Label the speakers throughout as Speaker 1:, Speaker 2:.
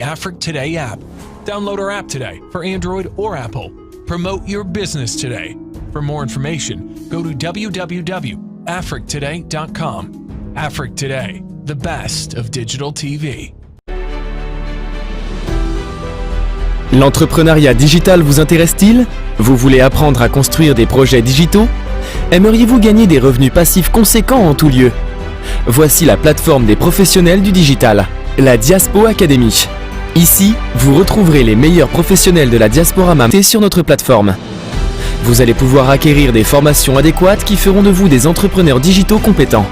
Speaker 1: Afrique Today app. Download our app today for Android or Apple. Promote your business today. For more information, go to www.afriquetoday.com. Afrique Today, the best of digital TV.
Speaker 2: L'entrepreneuriat digital vous intéresse-t-il? Vous voulez apprendre à construire des projets digitaux? Aimeriez-vous gagner des revenus passifs conséquents en tout lieu? Voici la plateforme des professionnels du digital, la Diaspo Academy. Ici, vous retrouverez les meilleurs professionnels de la diaspora mamie sur notre plateforme. Vous allez pouvoir acquérir des formations adéquates qui feront de vous des entrepreneurs digitaux compétents.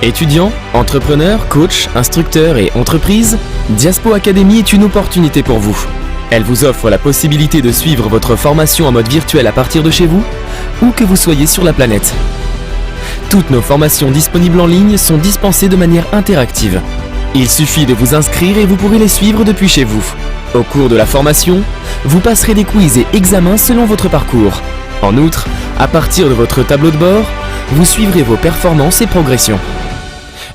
Speaker 2: Étudiants, entrepreneurs, coachs, instructeurs et entreprises, Diaspo Academy est une opportunité pour vous. Elle vous offre la possibilité de suivre votre formation en mode virtuel à partir de chez vous, ou que vous soyez sur la planète. Toutes nos formations disponibles en ligne sont dispensées de manière interactive. Il suffit de vous inscrire et vous pourrez les suivre depuis chez vous. Au cours de la formation, vous passerez des quiz et examens selon votre parcours. En outre, à partir de votre tableau de bord, vous suivrez vos performances et progressions.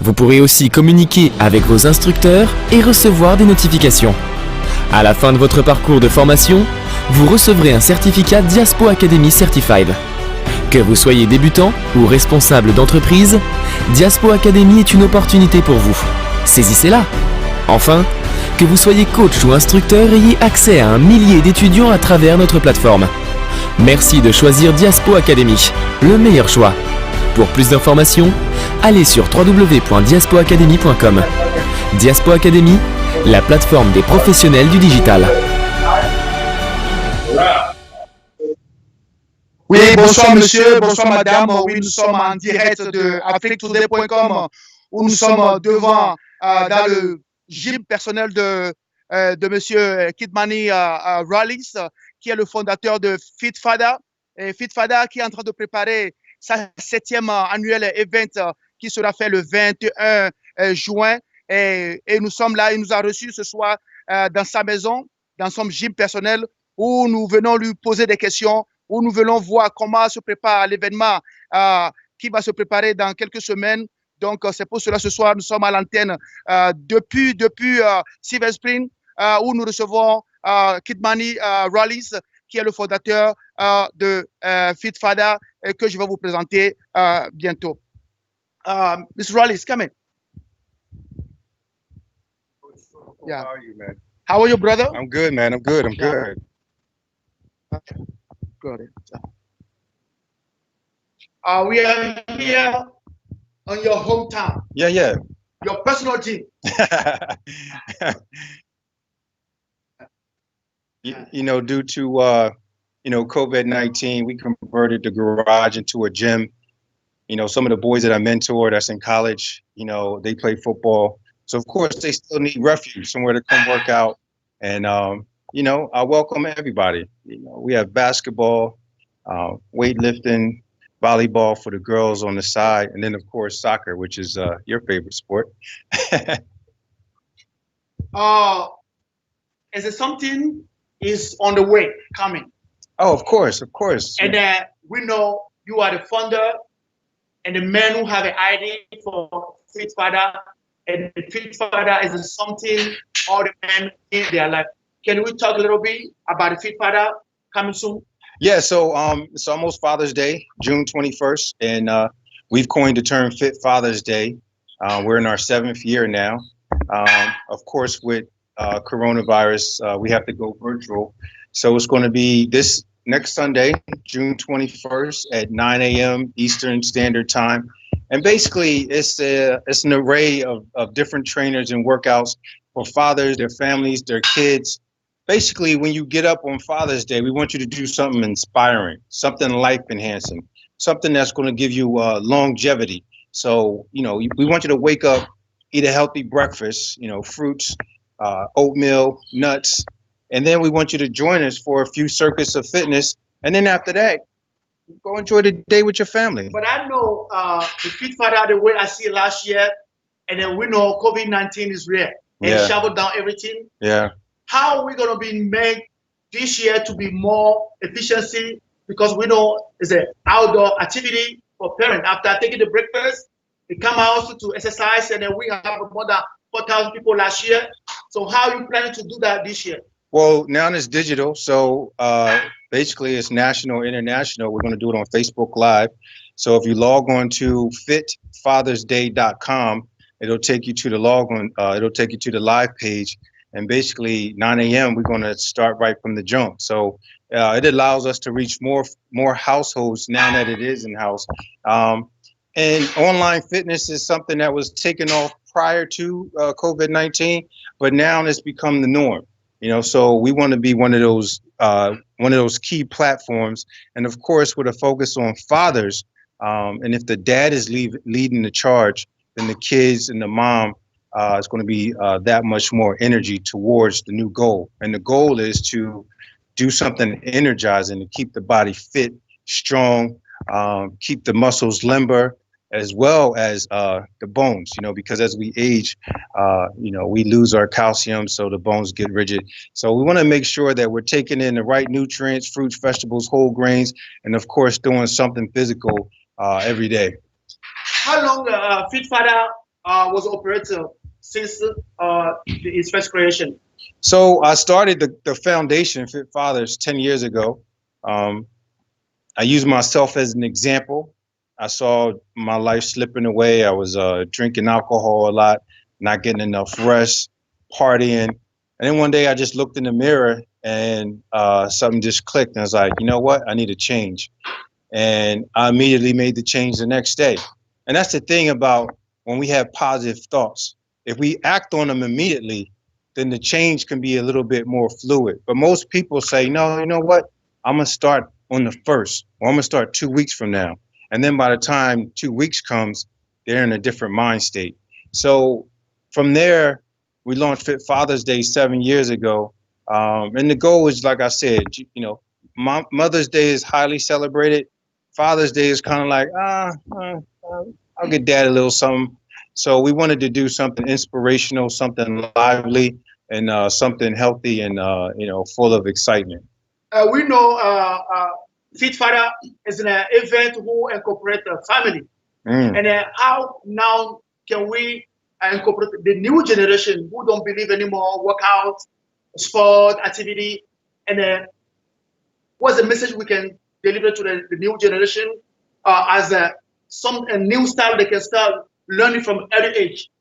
Speaker 2: Vous pourrez aussi communiquer avec vos instructeurs et recevoir des notifications. À la fin de votre parcours de formation, vous recevrez un certificat Diaspo Academy Certified. Que vous soyez débutant ou responsable d'entreprise, Diaspo Academy est une opportunité pour vous. Saisissez-la! Enfin, que vous soyez coach ou instructeur, ayez accès à un millier d'étudiants à travers notre plateforme. Merci de choisir Diaspo Academy, le meilleur choix. Pour plus d'informations, allez sur www.diaspoacademy.com. Diaspo Academy, la plateforme des professionnels du digital.
Speaker 3: Oui, bonsoir monsieur, bonsoir madame. Oui, nous sommes en direct de afriquetoday.com où nous sommes devant dans le gym personnel de monsieur Kidmani Rallis, qui est le fondateur de FitFada. Et FitFada qui est en train de préparer sa 7e annuel event qui sera fait le 21 juin. Et nous sommes là, il nous a reçus ce soir dans sa maison, dans son gym personnel, où nous venons lui poser des questions, où nous venons voir comment se prépare l'événement qui va se préparer dans quelques semaines. Donc, c'est pour cela ce soir, nous sommes à l'antenne depuis Silver Spring, où nous recevons Kidmani Rallis, qui est le fondateur de FitFada, et que je vais vous présenter bientôt. Mr. Rallis, come in. Yeah.
Speaker 4: How are you, man?
Speaker 3: How are you, brother?
Speaker 4: I'm good, man. I'm good. I'm good.
Speaker 3: Good. We are here on your hometown.
Speaker 4: Yeah.
Speaker 3: Your personal gym.
Speaker 4: you know, due to COVID-19, we converted the garage into a gym. You know, some of the boys that I mentor that's in college, you know, they play football. So of course they still need refuge, somewhere to come work out. And you know, I welcome everybody. You know, we have basketball, weightlifting, volleyball for the girls on the side, and then of course soccer, which is your favorite sport.
Speaker 3: Is it something is on the way coming?
Speaker 4: Oh, of course.
Speaker 3: And we know you are the founder and the man who have an idea for FitFada, and FitFada is something all the men in their life. Can we talk a little bit about the FitFada coming soon?
Speaker 4: Yeah, so it's almost Father's Day, June 21st, and we've coined the term Fit Father's Day. We're in our 7th year now. Of course, with coronavirus, we have to go virtual. So it's going to be this next Sunday, June 21st at 9 a.m. Eastern Standard Time. And basically, it's an array of different trainers and workouts for fathers, their families, their kids. Basically, when you get up on Father's Day, we want you to do something inspiring, something life-enhancing, something that's going to give you longevity. So, you know, we want you to wake up, eat a healthy breakfast, you know, fruits, oatmeal, nuts, and then we want you to join us for a few circuits of fitness. And then after that, go enjoy the day with your family.
Speaker 3: But I know the FitFada, the way I see it last year, and then we know COVID-19 is real. And
Speaker 4: Yeah.
Speaker 3: shut down everything.
Speaker 4: Yeah.
Speaker 3: How are we going to be made this year to be more efficiency? Because we know it's an outdoor activity for parents. After taking the breakfast, they come out to exercise, and then we have more than 4,000 people last year. So how are you planning to do that this year?
Speaker 4: Well, now it's digital. So basically it's national, international. We're going to do it on Facebook Live. So if you log on to fitfathersday.com, it'll take you to the it'll take you to the live page. And basically 9 a.m. we're going to start right from the jump. So it allows us to reach more households now that it is in-house. And online fitness is something that was taken off prior to COVID-19, but now it's become the norm. So we want to be one of those key platforms, and of course with a focus on fathers. And if the dad is leading the charge, then the kids and the mom is going to be that much more energy towards the new goal. And the goal is to do something energizing to keep the body fit, strong, keep the muscles limber, as well as the bones, because as we age, we lose our calcium, so the bones get rigid. So we want to make sure that we're taking in the right nutrients, fruits, vegetables, whole grains, and of course doing something physical every day.
Speaker 3: How long Fit Father was operated since its first creation?
Speaker 4: So I started the foundation, Fit Fathers, 10 years ago. I use myself as an example. I saw my life slipping away. I was drinking alcohol a lot, not getting enough rest, partying. And then one day I just looked in the mirror and something just clicked. And I was like, you know what? I need a change. And I immediately made the change the next day. And that's the thing about when we have positive thoughts. If we act on them immediately, then the change can be a little bit more fluid. But most people say, no, you know what? I'm going to start on the 1st, or I'm going to start 2 weeks from now. And then by the time 2 weeks comes, they're in a different mind state. So from there, we launched Fit Father's Day 7 years ago. And the goal is, like I said, Mother's Day is highly celebrated. Father's Day is kind of like, I'll get dad a little something. So we wanted to do something inspirational, something lively, and something healthy and, full of excitement.
Speaker 3: We know Fit Father is an event who incorporates the family. And how now can we incorporate the new generation who don't believe anymore, workout, sport, activity, and what's the message we can deliver to the new generation as a new style they can start learning from early age?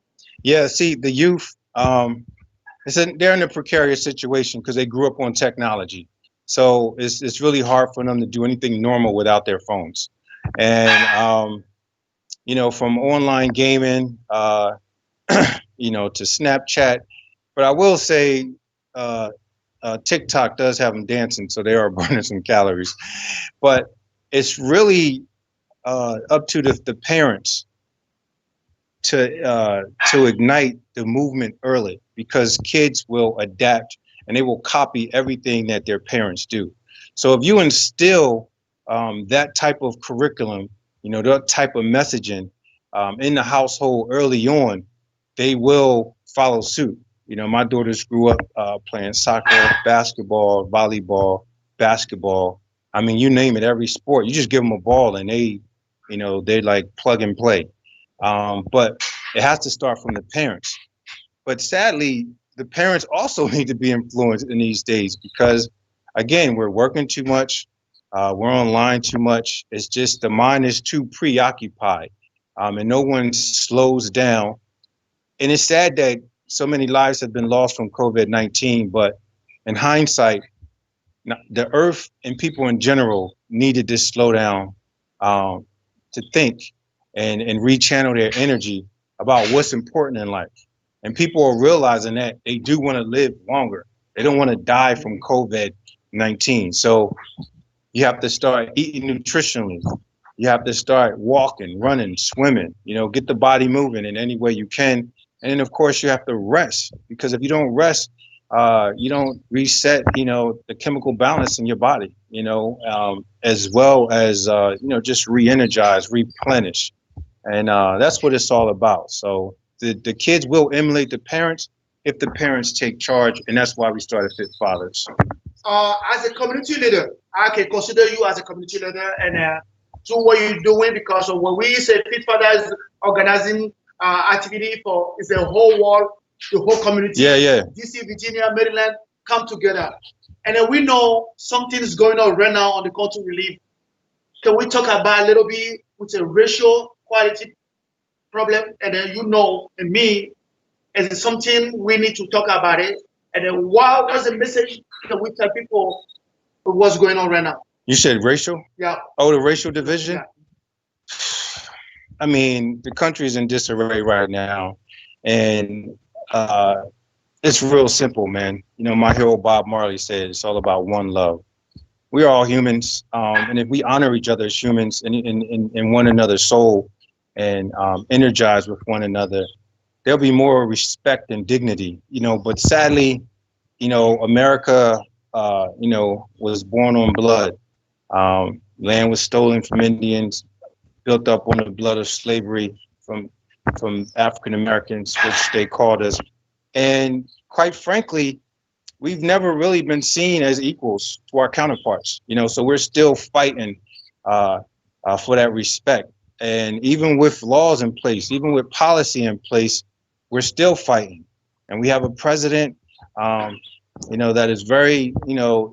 Speaker 4: Yeah, see, the youth, they're in a precarious situation because they grew up on technology. So it's really hard for them to do anything normal without their phones. And, from online gaming, to Snapchat. But I will say TikTok does have them dancing, so they are burning some calories. But it's really up to the parents to ignite the movement early, because kids will adapt and they will copy everything that their parents do. So if you instill that type of curriculum, that type of messaging in the household early on, they will follow suit. My daughters grew up playing soccer, basketball, volleyball, basketball. I mean, you name it, every sport. You just give them a ball and they like plug and play. But it has to start from the parents. But sadly, the parents also need to be influenced in these days because, again, we're working too much. We're online too much. It's just the mind is too preoccupied and no one slows down. And it's sad that so many lives have been lost from COVID-19. But in hindsight, the earth and people in general needed to slow down to think and rechannel their energy about what's important in life. And people are realizing that they do want to live longer. They don't want to die from COVID-19. So you have to start eating nutritionally. You have to start walking, running, swimming, get the body moving in any way you can. And then, of course, you have to rest, because if you don't rest, you don't reset, the chemical balance in your body, as well as, just re-energize, replenish. And that's what it's all about. So the kids will emulate the parents if the parents take charge. And that's why we started Fit Fathers.
Speaker 3: As a community leader, I can consider you as a community leader and do what you're doing, because when we say Fit Fathers organizing activity for it's the whole world, the whole community.
Speaker 4: Yeah.
Speaker 3: DC, Virginia, Maryland come together. And then we know something is going on right now on the country relief. Can we talk about a little bit with a racial quality problem? And then and me, is something we need to talk about it. And then what's the message that we tell people what's going on right now?
Speaker 4: You said racial?
Speaker 3: Yeah.
Speaker 4: Oh, the racial division?
Speaker 3: Yeah.
Speaker 4: I mean, the country is in disarray right now. And it's real simple, man. My hero Bob Marley said it's all about one love. We are all humans. And if we honor each other as humans and in one another's soul and energize with one another, there'll be more respect and dignity, but sadly, America, was born on blood. Land was stolen from Indians, built up on the blood of slavery from African Americans, which they called us. And quite frankly, we've never really been seen as equals to our counterparts, so we're still fighting for that respect. And even with laws in place, even with policy in place, we're still fighting. And we have a president, that is very,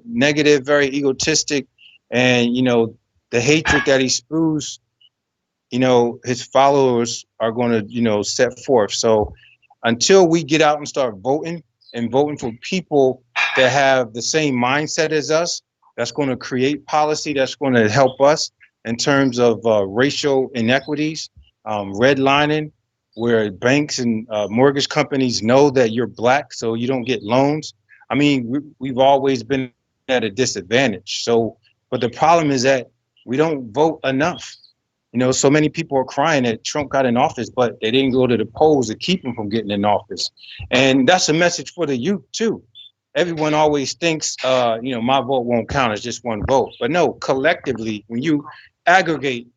Speaker 4: negative, very egotistic. And, the hatred that he spews, his followers are going to, set forth. So until we get out and start voting for people that have the same mindset as us, that's going to create policy that's going to help us in terms of racial inequities, redlining, where banks and mortgage companies know that you're black, so you don't get loans. I mean, we've always been at a disadvantage. So, but the problem is that we don't vote enough. So many people are crying that Trump got in office, but they didn't go to the polls to keep him from getting in office. And that's a message for the youth too. Everyone always thinks, my vote won't count, it's just one vote. But no, collectively, when you aggregate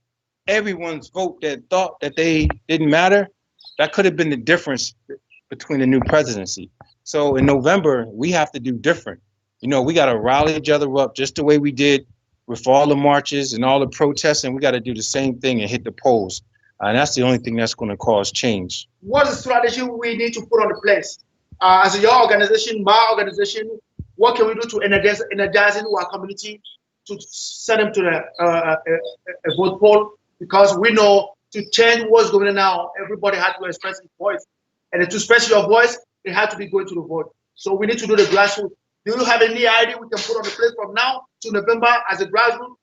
Speaker 4: everyone's vote that thought that they didn't matter, that could have been the difference between the new presidency. So in November, we have to do different. We got to rally each other up just the way we did with all the marches and all the protests, and we got to do the same thing and hit the polls. And that's the only thing that's going to cause change.
Speaker 3: What's the strategy we need to put on the place? As your organization, my organization, what can we do to energize our community to send them to the vote poll? Because we know to change what's going on now, everybody has to express his voice. And to express your voice, they have to be going to the vote. So we need to do the grassroots. Do you have any idea we can put on the place from now to November as a grassroots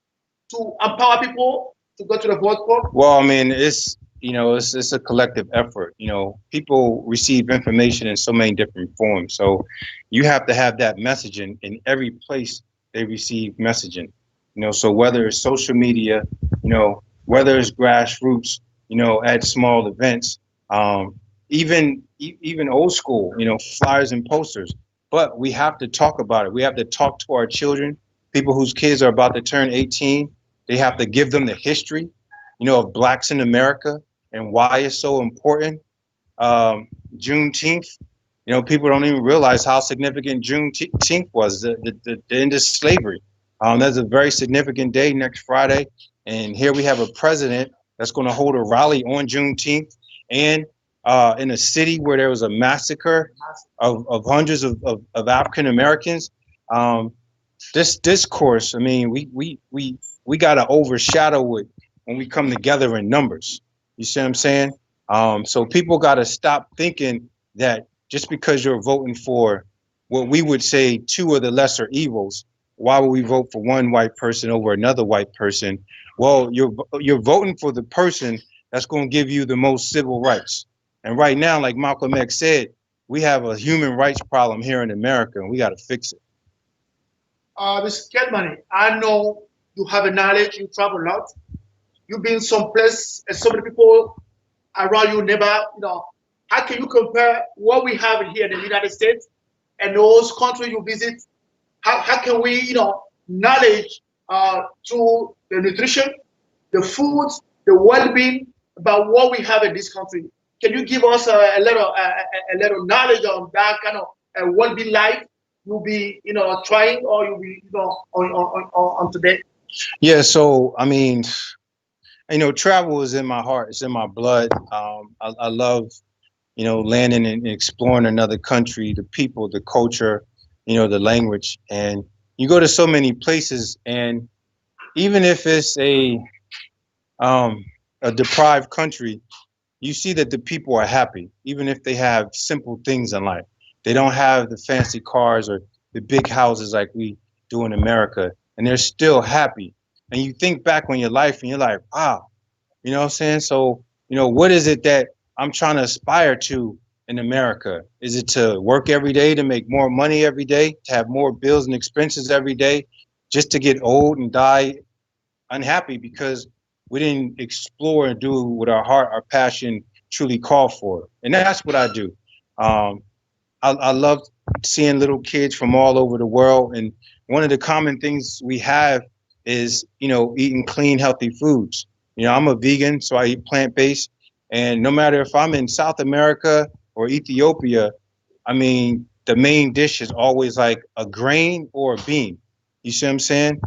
Speaker 3: to empower people to go to the vote poll?
Speaker 4: Well, I mean, it's a collective effort. People receive information in so many different forms. So you have to have that messaging in every place they receive messaging. So whether it's social media, whether it's grassroots, at small events, even old school, flyers and posters. But we have to talk about it. We have to talk to our children, people whose kids are about to turn 18. They have to give them the history, of blacks in America and why it's so important. Juneteenth, people don't even realize how significant Juneteenth was, the end of slavery. That's a very significant day next Friday. And here we have a president that's going to hold a rally on Juneteenth and in a city where there was a massacre of hundreds of African Americans. This discourse, I mean, we got to overshadow it when we come together in numbers. You see what I'm saying? So people got to stop thinking that just because you're voting for what we would say two of the lesser evils, why would we vote for one white person over another white person? Well, you're voting for the person that's going to give you the most civil rights. And right now, like Malcolm X said, we have a human rights problem here in America, and we got to fix it.
Speaker 3: Mr. Kedmani, I know you have a knowledge, you travel a lot. You've been someplace, and so many people around you never, how can you compare what we have here in the United States and those countries you visit? How can we, knowledge through the nutrition, the foods, the well-being about what we have in this country? Can you give us a little knowledge on that kind of well-being life you'll be, trying, or you'll be, on today?
Speaker 4: Yeah. So, I mean, travel is in my heart. It's in my blood. I love, landing and exploring another country, the people, the culture, the language. And you go to so many places, and even if it's a deprived country, you see that the people are happy, even if they have simple things in life. They don't have the fancy cars or the big houses like we do in America, and they're still happy. And you think back on your life and you're like, wow, you know what I'm saying? So, what is it that I'm trying to aspire to in America? Is it to work every day, to make more money every day, to have more bills and expenses every day, just to get old and die unhappy because we didn't explore and do what our heart, our passion truly called for? And that's what I do. I love seeing little kids from all over the world. And one of the common things we have is, eating clean, healthy foods. I'm a vegan, so I eat plant-based. And no matter if I'm in South America or Ethiopia, I mean, the main dish is always like a grain or a bean. You see what I'm saying?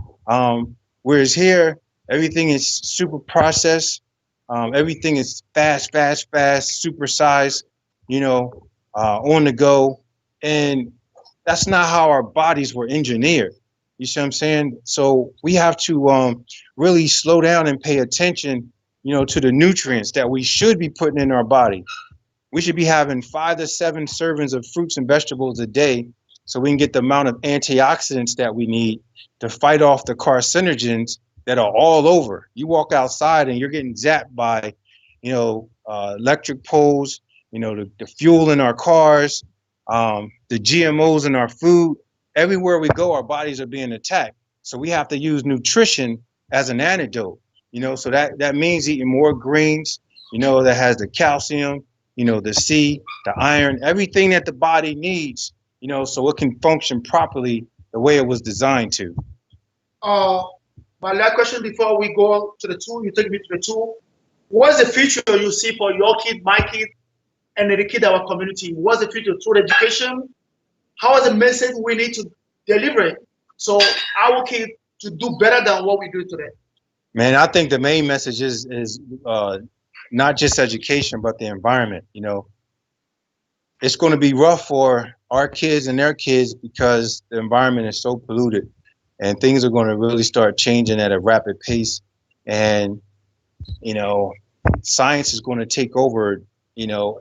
Speaker 4: Whereas here, everything is super processed. Everything is fast, supersized, on the go. And that's not how our bodies were engineered. You see what I'm saying? So we have to really slow down and pay attention, to the nutrients that we should be putting in our body. We should be having 5 to 7 servings of fruits and vegetables a day so we can get the amount of antioxidants that we need to fight off the carcinogens that are all over. You walk outside and you're getting zapped by, electric poles, the fuel in our cars, the GMOs in our food. Everywhere we go, our bodies are being attacked. So we have to use nutrition as an antidote, so that means eating more greens, that has the calcium, the C, the iron, everything that the body needs, so it can function properly the way it was designed to.
Speaker 3: My last question before we go to the tool, you take me to the tool. What's the future you see for your kid, my kid, and the kid of our community? What's the future through education? How is the message we need to deliver it so our kids to do better than what we do today?
Speaker 4: Man, I think the main message is not just education, but the environment. It's going to be rough for our kids and their kids because the environment is so polluted, and things are going to really start changing at a rapid pace. And, science is going to take over,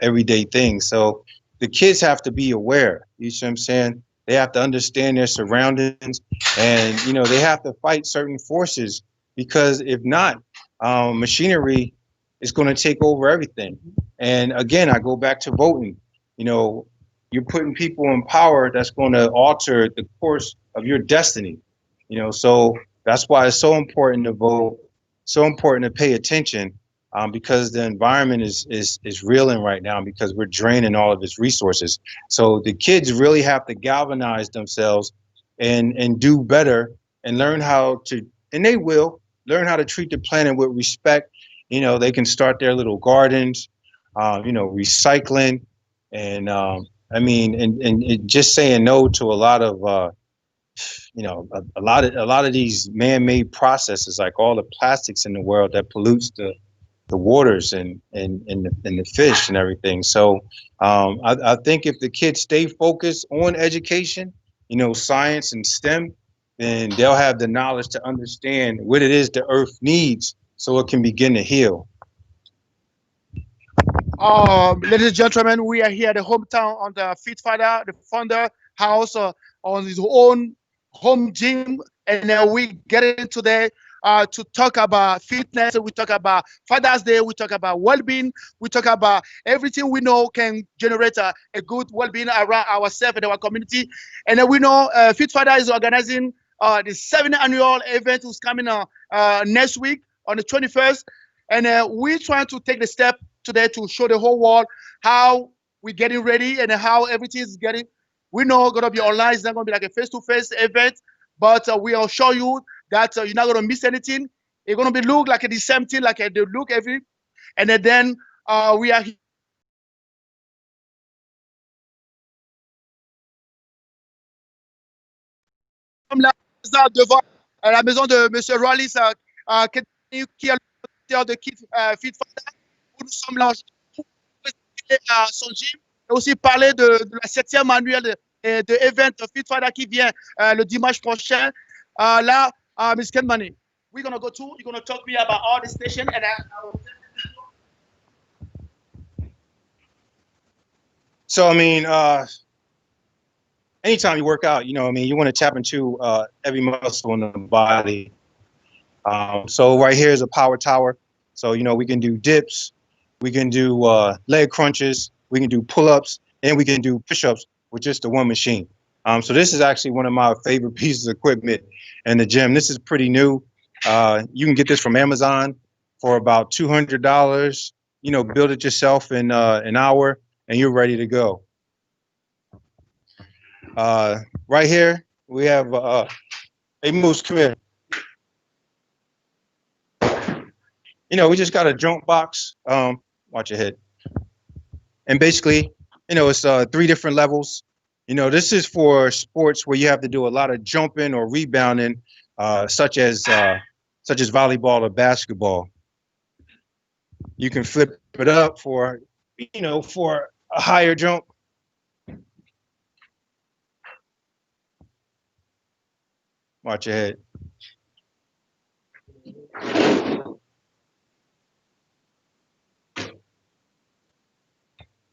Speaker 4: everyday things. So the kids have to be aware. You see what I'm saying? They have to understand their surroundings, and, they have to fight certain forces, because if not, machinery is going to take over everything. And again, I go back to voting. You're putting people in power that's going to alter the course of your destiny. So that's why it's so important to vote, so important to pay attention, because the environment is reeling right now because we're draining all of its resources. So the kids really have to galvanize themselves and do better and learn how to, and they will learn how to treat the planet with respect. They can start their little gardens, recycling, and and just saying no to a lot of a lot of these man-made processes, like all the plastics in the world that pollutes the waters and the fish and everything. So I think if the kids stay focused on education, science and STEM, then they'll have the knowledge to understand what it is the earth needs so it can begin to heal.
Speaker 3: Ladies and gentlemen, we are here at the hometown on the Fit Father, the founder house, on his own home gym, and we get into there to talk about fitness. We talk about Father's Day. We talk about well-being. We talk about everything we know can generate a good well-being around ourselves and our community. And then we know Fit Father is organizing the 7th annual event, who's coming next week on the 21st. And we're trying to take the step today to show the whole world how we're getting ready and how everything is getting. We know it's going to be online. It's not going to be like a face-to-face event, but we'll show you that you're not going to miss anything. It's going to be look like the same thing, like they look every. And then we are là devant la maison de Monsieur Rollis, qui est de Fit Father, où nous sommes là pour présenter son gym et aussi parler de la 7e annuelle de event Fit Father qui vient le dimanche prochain. Là, Ms. Kenmani, we're going to go to, you're going to talk to me about all the station and
Speaker 4: So, I mean, anytime you work out, you know, I mean, you want to tap into every muscle in the body. So right here is a power tower. So, you know, we can do dips, we can do leg crunches, we can do pull-ups, and we can do push-ups with just the one machine. So this is actually one of my favorite pieces of equipment in the gym. This is pretty new. You can get this from Amazon for about $200. You know, build it yourself in an hour, and you're ready to go. Right here, we have a Moose, come here. You know, we just got a jump box. Watch your head. And basically, you know, it's 3 different levels. You know, this is for sports where you have to do a lot of jumping or rebounding, such as volleyball or basketball. You can flip it up for, you know, for a higher jump. Watch your head.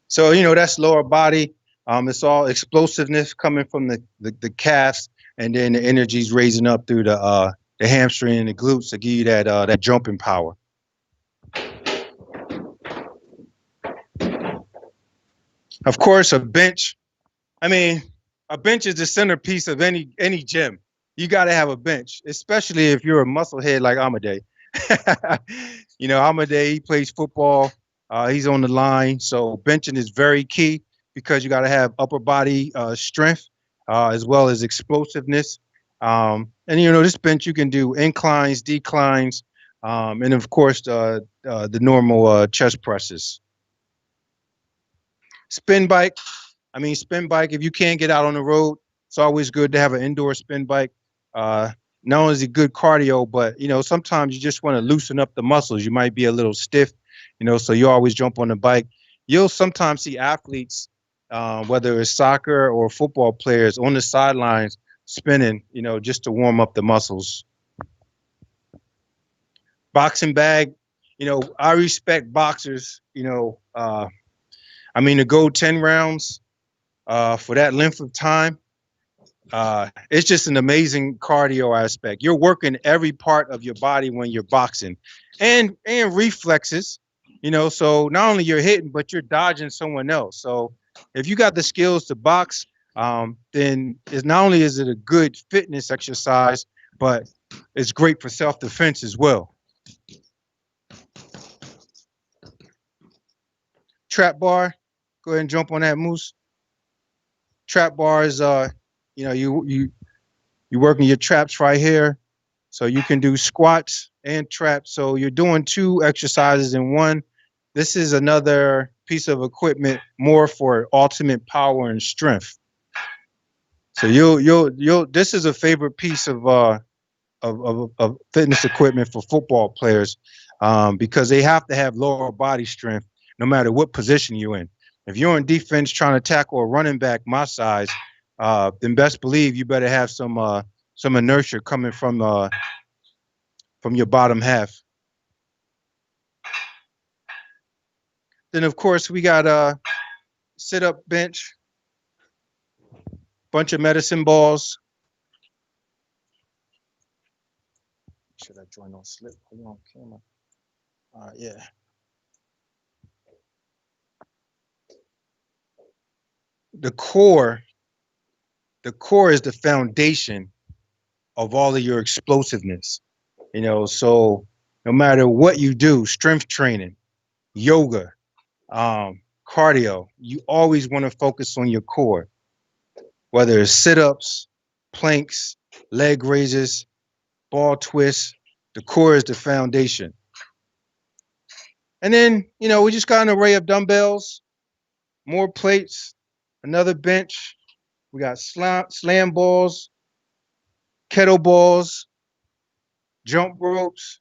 Speaker 4: So, you know, that's lower body. It's all explosiveness coming from the calves, and then the energy's raising up through the hamstring and the glutes to give you that jumping power. Of course, a bench. I mean, a bench is the centerpiece of any gym. You got to have a bench, especially if you're a musclehead like Amadei. You know, Amadei, he plays football. He's on the line. So benching is very key because you got to have upper body strength as well as explosiveness. And, you know, this bench, you can do inclines, declines, and, of course, the normal chest presses. Spin bike. I mean, spin bike, if you can't get out on the road, it's always good to have an indoor spin bike. Not only is it good cardio, but, you know, sometimes you just want to loosen up the muscles. You might be a little stiff, you know, so you always jump on the bike. You'll sometimes see athletes, whether it's soccer or football players, on the sidelines spinning, you know, just to warm up the muscles. Boxing bag, you know, I respect boxers, you know, I mean, to go 10 rounds for that length of time, it's just an amazing cardio aspect. You're working every part of your body when you're boxing, and reflexes, you know, so not only you're hitting, but you're dodging someone else. So if you got the skills to box, then it's not only is it a good fitness exercise, but it's great for self-defense as well. Trap bar, go ahead and jump on that, Moose. Trap bar is, you know, you working your traps right here, so you can do squats and traps. So you're doing 2 exercises in one. This is another piece of equipment more for ultimate power and strength. So you'll this is a favorite piece of fitness equipment for football players, because they have to have lower body strength no matter what position you're in. If you're on defense trying to tackle a running back my size, then best believe you better have some inertia coming from your bottom half. Then of course we got sit-up bench, bunch of medicine balls. Should I join on slip? Hold on, camera. Yeah. The core is the foundation of all of your explosiveness. You know, so no matter what you do, strength training, yoga, cardio, you always want to focus on your core, whether it's sit-ups, planks, leg raises, ball twists. The core is the foundation. And then, you know, we just got an array of dumbbells, more plates, another bench. We got slam balls, kettlebells, jump ropes,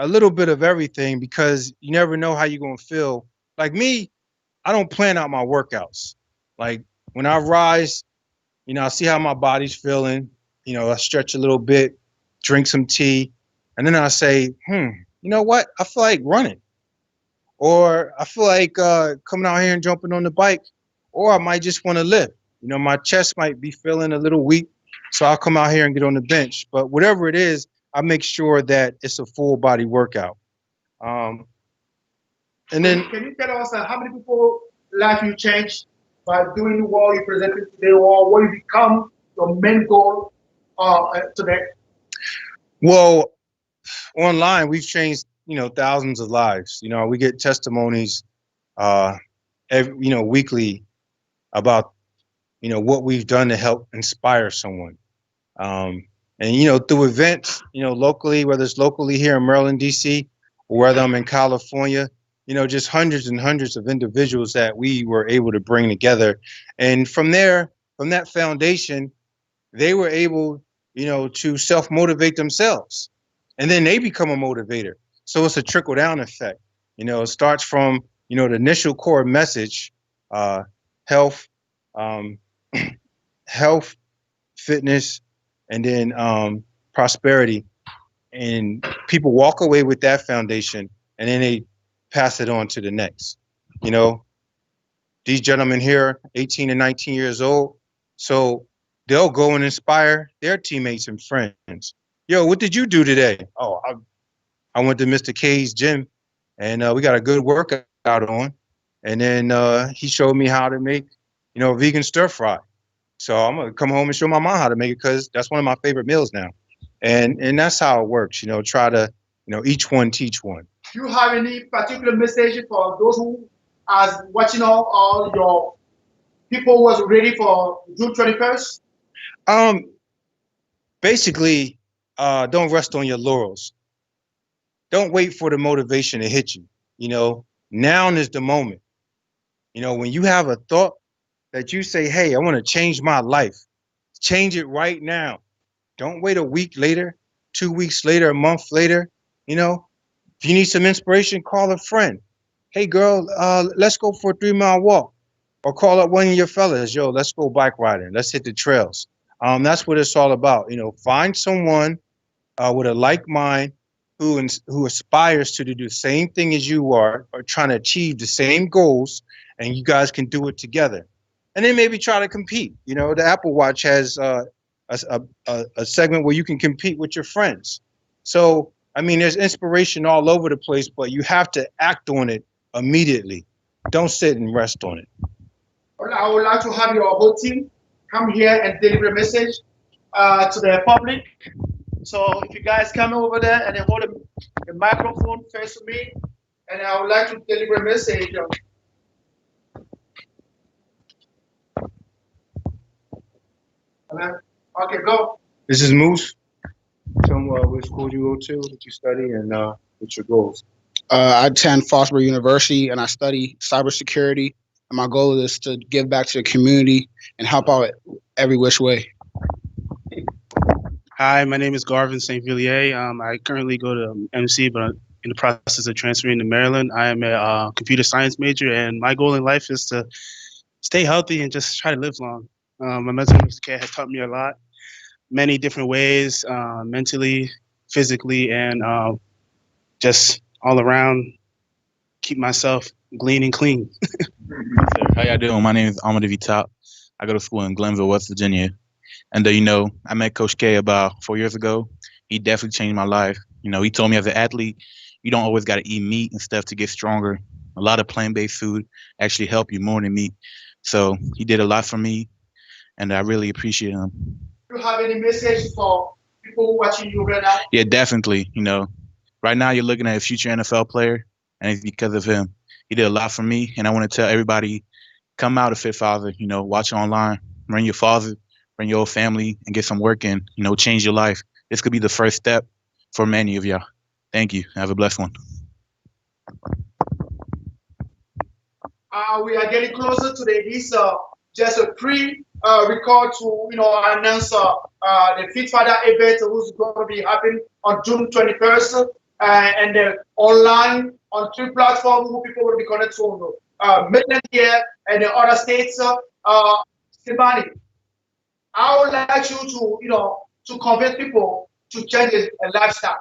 Speaker 4: a little bit of everything because you never know how you're gonna feel. Like me, I don't plan out my workouts. Like when I rise, I see how my body's feeling. I stretch a little bit, drink some tea, and then I say, you know what? I feel like running, or I feel like coming out here and jumping on the bike, or I might just want to lift. My chest might be feeling a little weak, so I'll come out here and get on the bench. But whatever it is, I make sure that it's a full body workout. And then,
Speaker 3: can you tell us how many people life you changed by doing what you presented today, or what you become your main goal today?
Speaker 4: well, online we've changed thousands of lives. We get testimonies weekly about what we've done to help inspire someone. And through events locally, whether it's locally here in Maryland, DC, or whether I'm in California, just hundreds and hundreds of individuals that we were able to bring together. And from that foundation, they were able to self-motivate themselves, and then they become a motivator. So it's a trickle down effect. It starts from the initial core message, health, health, fitness, and then prosperity. And people walk away with that foundation, and then they pass it on to the next. These gentlemen here, 18 and 19 years old, so they'll go and inspire their teammates and friends. Yo, what did you do today? Oh, I went to Mr. K's gym, and we got a good workout on. And then he showed me how to make, vegan stir fry. So I'm gonna come home and show my mom how to make it because that's one of my favorite meals now. And that's how it works. Try to, each one teach one.
Speaker 3: Do you have any particular message for those who are watching all your people who was ready for June 21st?
Speaker 4: Basically, don't rest on your laurels. Don't wait for the motivation to hit you. Now is the moment. When you have a thought that you say, hey, I want to change my life, change it right now. Don't wait a week later, 2 weeks later, a month later. If you need some inspiration, call a friend. Hey, girl, let's go for a 3-mile walk. Or call up one of your fellas. Yo, let's go bike riding. Let's hit the trails. That's what it's all about. Find someone with a like mind who aspires to do the same thing as you are, or trying to achieve the same goals, and you guys can do it together. And then maybe try to compete. The Apple Watch has a segment where you can compete with your friends. So, there's inspiration all over the place, but you have to act on it immediately. Don't sit and rest on it.
Speaker 3: I would like to have your whole team come here and deliver a message to the public. So if you guys come over there and then hold the microphone face to me, and I would like to deliver a message. Okay, go.
Speaker 4: This is Moose. Tell me what school you go to, what you study, and what's your goals.
Speaker 5: I attend Fosbury University, and I study cybersecurity. And my goal is to give back to the community and help out every which way.
Speaker 6: Hi, my name is Garvin St. Villiers. I currently go to MC, but I'm in the process of transferring to Maryland. I am a computer science major, and my goal in life is to stay healthy and just try to live long. My mentor, Mr. K, has taught me a lot, many different ways, mentally, physically, and just all around, keep myself clean and clean.
Speaker 7: How y'all doing? My name is Amadou Top. I go to school in Glenville, West Virginia. And, I met Coach K about 4 years ago. He definitely changed my life. He told me as an athlete, you don't always got to eat meat and stuff to get stronger. A lot of plant-based food actually help you more than meat. So he did a lot for me, and I really appreciate him.
Speaker 3: Do you have any message for people watching you right now?
Speaker 7: Yeah, definitely. Right now you're looking at a future NFL player, and it's because of him. He did a lot for me, and I want to tell everybody, come out of Fit Father, watch online, bring your father, bring your whole family, and get some work in, change your life. This could be the first step for many of y'all. Thank you. Have a blessed one.
Speaker 3: We are getting closer to this just a pre-record to announce the Fit Father event, who's going to be happening on June 21st. and online on 3 platforms who people will be connected to Midland here and the other states. Simani, I would like you to convince people to change their lifestyle.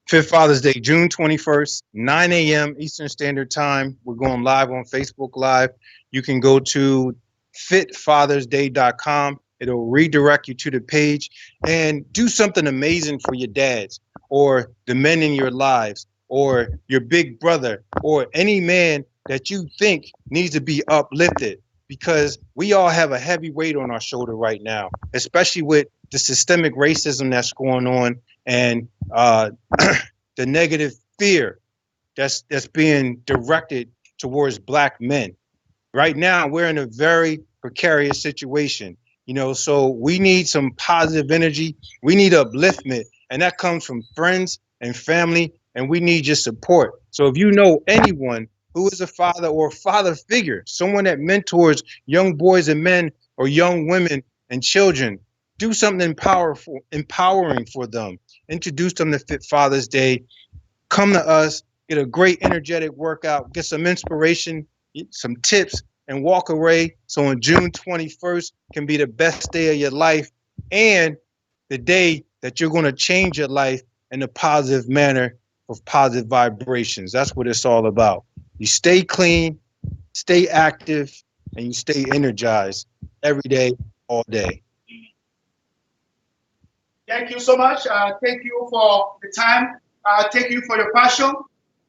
Speaker 4: Fifth Father's Day, June 21st, 9 a.m. Eastern Standard Time. We're going live on Facebook Live. You can go to fitfathersday.com. It'll redirect you to the page and do something amazing for your dads or the men in your lives or your big brother or any man that you think needs to be uplifted, because we all have a heavy weight on our shoulder right now, especially with the systemic racism that's going on and the negative fear that's being directed towards Black men. Right now, we're in a very precarious situation, so we need some positive energy. We need upliftment, and that comes from friends and family, and we need your support. So if you know anyone who is a father or a father figure, someone that mentors young boys and men or young women and children, do something empowering for them. Introduce them to Fit Father's Day. Come to us, get a great energetic workout, get some inspiration, some tips, and walk away. So on June 21st can be the best day of your life and the day that you're going to change your life in a positive manner with positive vibrations. That's what it's all about. You stay clean, stay active, and you stay energized every day, all day.
Speaker 3: Thank you so much. Thank you for the time. Thank you for your passion.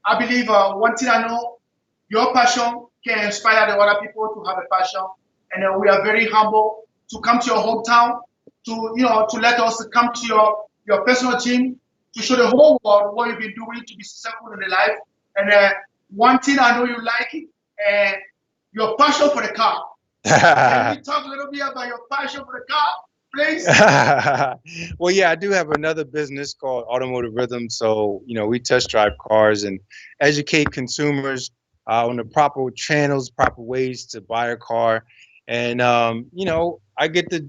Speaker 3: I believe one thing I know, your passion can inspire the other people to have a passion. And we are very humble to come to your hometown, to let us come to your personal team, to show the whole world what you've been doing to be successful in the life. And one thing I know you like it, your passion for the car. Can you talk a little bit about your passion for the car, please?
Speaker 4: Well, yeah, I do have another business called Automotive Rhythm. So, we test drive cars and educate consumers on the proper channels, proper ways to buy a car. And, I get to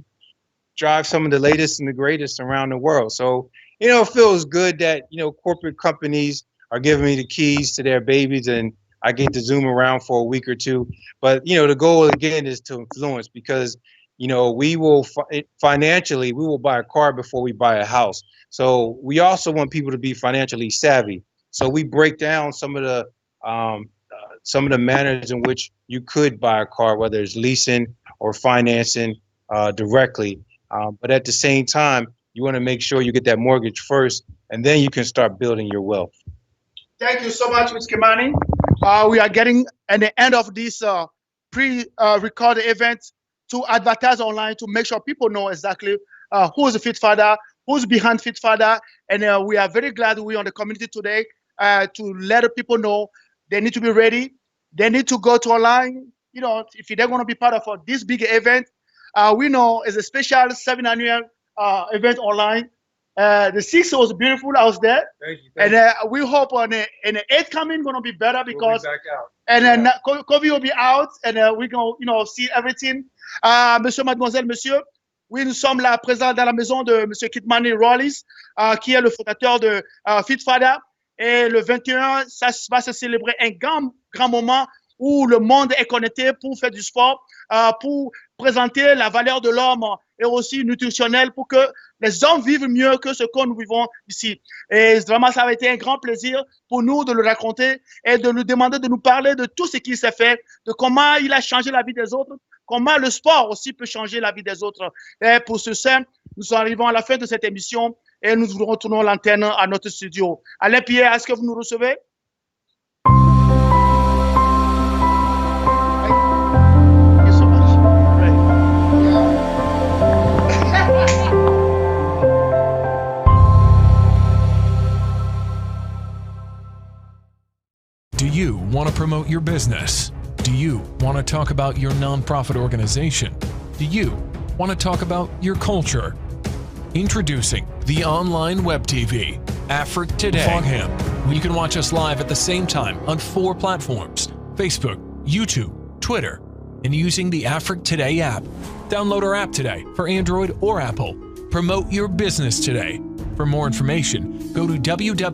Speaker 4: drive some of the latest and the greatest around the world. So, it feels good that, corporate companies are giving me the keys to their babies and I get to zoom around for a week or two. But, the goal again is to influence, because we will financially, we will buy a car before we buy a house. So we also want people to be financially savvy. So we break down some of the manners in which you could buy a car, whether it's leasing or financing directly. But at the same time, you want to make sure you get that mortgage first, and then you can start building your wealth.
Speaker 3: Thank you so much, Mr. Kimani. We are getting at the end of this pre-recorded event to advertise online to make sure people know exactly who is the Fit Father, who's behind Fit Father. And we are very glad we're on the community today to let people know they need to be ready. They need to go to online. If they're going to be part of this big event, we know it's a special 7th annual event online. The 6th was beautiful. I was there. Thank you. And we hope on the 8th coming going to be better, because we'll be back out. And then COVID will be out, and we're going to see everything. Monsieur, mademoiselle, monsieur, oui, nous sommes là présents dans la maison de monsieur Kitmani Rawlings, qui est le fondateur de Fit Father. Et le 21, ça va se célébrer un grand moment où le monde est connecté pour faire du sport, pour présenter la valeur de l'homme et aussi nutritionnelle pour que les hommes vivent mieux que ce que nous vivons ici. Et vraiment, ça a été un grand plaisir pour nous de le raconter et de lui demander de nous parler de tout ce qu'il s'est fait, de comment il a changé la vie des autres, comment le sport aussi peut changer la vie des autres. Et pour ce faire, nous arrivons à la fin de cette émission et nous retournons l'antenne à notre studio. Alain Pierre, est-ce que vous nous recevez?
Speaker 1: Do you want to promote your business? Do you want to talk about your nonprofit organization? Do you want to talk about your culture? Introducing the online web TV, Afrique Today. Fogham. You can watch us live at the same time on 4 platforms: Facebook, YouTube, Twitter, and using the Afrique Today app. Download our app today for Android or Apple. Promote your business today. For more information, go to www